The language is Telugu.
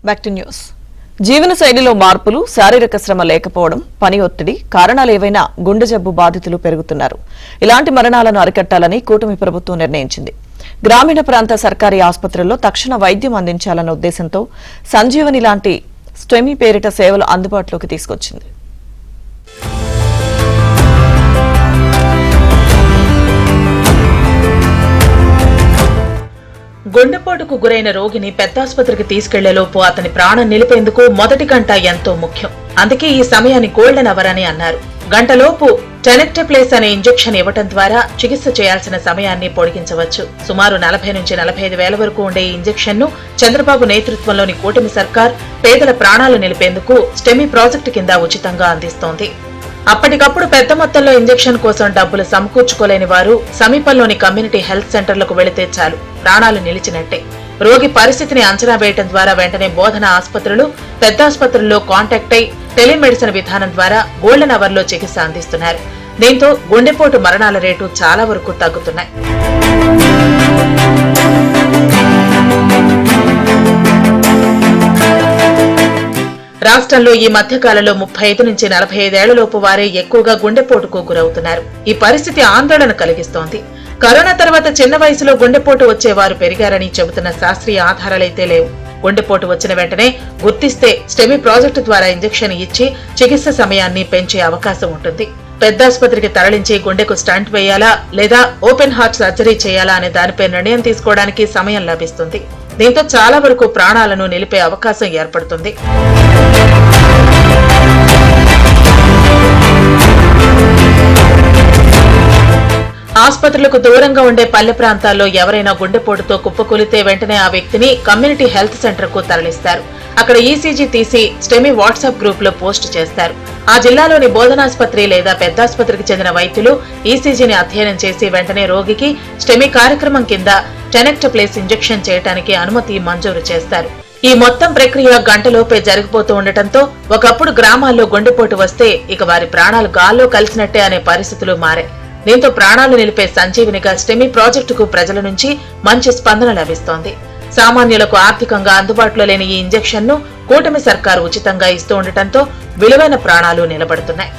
Back to news. జీవనశైలిలో మార్పులు, శారీరక శ్రమ లేకపోవడం, పని ఒత్తిడి కారణాలు ఏవైనా గుండె జబ్బు బాధితులు పెరుగుతున్నారు. ఇలాంటి మరణాలను అరికట్టాలని కూటమి ప్రభుత్వం నిర్ణయించింది. గ్రామీణ ప్రాంత సర్కారీ ఆసుపత్రుల్లో తక్షణ వైద్యం అందించాలన్న ఉద్దేశంతో సంజీవని లాంటి స్టెమీ పేరిట సేవలు అందుబాటులోకి తీసుకొచ్చింది. గుండెపోటుకు గురైన రోగిని పెద్దాసుపత్రికి తీసుకెళ్లేలోపు అతని ప్రాణం నిలిపేందుకు మొదటి గంట ఎంతో ముఖ్యం. అందుకే ఈ సమయాన్ని గోల్డెన్ అవర్ అని అన్నారు. గంటలోపు టెనెక్టప్లేస్ అనే ఇంజెక్షన్ ఇవ్వటం ద్వారా చికిత్స చేయాల్సిన సమయాన్ని పొడిగించవచ్చు. సుమారు 40 నుంచి 45 వేల వరకు ఉండే ఈ ఇంజెక్షన్ ను చంద్రబాబు నేతృత్వంలోని కూటమి సర్కార్ పేదల ప్రాణాలు నిలిపేందుకు స్టెమీ ప్రాజెక్టు కింద ఉచితంగా అందిస్తోంది. అప్పటికప్పుడు పెద్ద మొత్తంలో ఇంజెక్షన్ కోసం డబ్బులు సమకూర్చుకోలేని వారు సమీపంలోని కమ్యూనిటీ హెల్త్ సెంటర్లకు వెళితే చాలు, ప్రాణాలు నిలిచినట్టే. రోగి పరిస్థితిని అంచనా వేయడం ద్వారా వెంటనే బోధన ఆసుపత్రులు, పెద్ద ఆసుపత్రుల్లో కాంటాక్ట్ అయి టెలిమెడిసిన్ విధానం ద్వారా గోల్డెన్ అవర్ లో చికిత్స అందిస్తున్నారు. దీంతో గుండెపోటు మరణాల రేటు చాలా వరకు తగ్గుతున్నాయి. రాష్ట్రంలో ఈ మధ్యకాలంలో 35 నుంచి 45 ఏళ్లలోపు వారే ఎక్కువగా గుండెపోటుకు గురవుతున్నారు. ఈ పరిస్థితి ఆందోళన కలిగిస్తోంది. కరోనా తర్వాత చిన్న వయసులో గుండెపోటు వచ్చేవారు పెరిగారని చెబుతున్న శాస్త్రీయ ఆధారాలైతే లేవు. గుండెపోటు వచ్చిన వెంటనే గుర్తిస్తే స్టెమీ ప్రాజెక్టు ద్వారా ఇంజెక్షన్ ఇచ్చి చికిత్స సమయాన్ని పెంచే అవకాశం ఉంటుంది. పెద్దాసుపత్రికి తరలించి గుండెకు స్టంట్ వేయాలా లేదా ఓపెన్ హార్ట్ సర్జరీ చేయాలా అనే దానిపై నిర్ణయం తీసుకోవడానికి సమయం లభిస్తుంది. దీంతో చాలా వరకు ప్రాణాలను నిలిపే అవకాశం ఏర్పడుతుంది. ఆసుపత్రులకు దూరంగా ఉండే పల్లె ప్రాంతాల్లో ఎవరైనా గుండెపోటుతో కుప్పకూలితే వెంటనే ఆ వ్యక్తిని కమ్యూనిటీ హెల్త్ సెంటర్ కు తరలిస్తారు. అక్కడ ఈసీజీ తీసి స్టెమీ వాట్సాప్ గ్రూప్ లో పోస్ట్ చేస్తారు. ఆ జిల్లాలోని బోధనాసుపత్రి లేదా పెద్దాసుపత్రికి చెందిన వైద్యులు ఈసీజీని అధ్యయనం చేసి వెంటనే రోగికి స్టెమీ కార్యక్రమం కింద టెనెక్టప్లేస్ ఇంజెక్షన్ చేయడానికి అనుమతి మంజూరు చేస్తారు. ఈ మొత్తం ప్రక్రియ గంటలోపే జరిగిపోతూ ఉండటంతో ఒకప్పుడు గ్రామాల్లో గుండెపోటు వస్తే ఇక వారి ప్రాణాలు గాల్లో కలిసినట్టే అనే పరిస్థితులు మారాయి. దీంతో ప్రాణాలు నిలిపే సంజీవినిగా స్టెమీ ప్రాజెక్టుకు ప్రజల నుంచి మంచి స్పందన లభిస్తోంది. సామాన్యులకు ఆర్థికంగా అందుబాటులో లేని ఈ ఇంజెక్షన్ ను కూటమి సర్కారు ఉచితంగా ఇస్తూ ఉండటంతో విలువైన ప్రాణాలు నిలబడుతున్నాయి.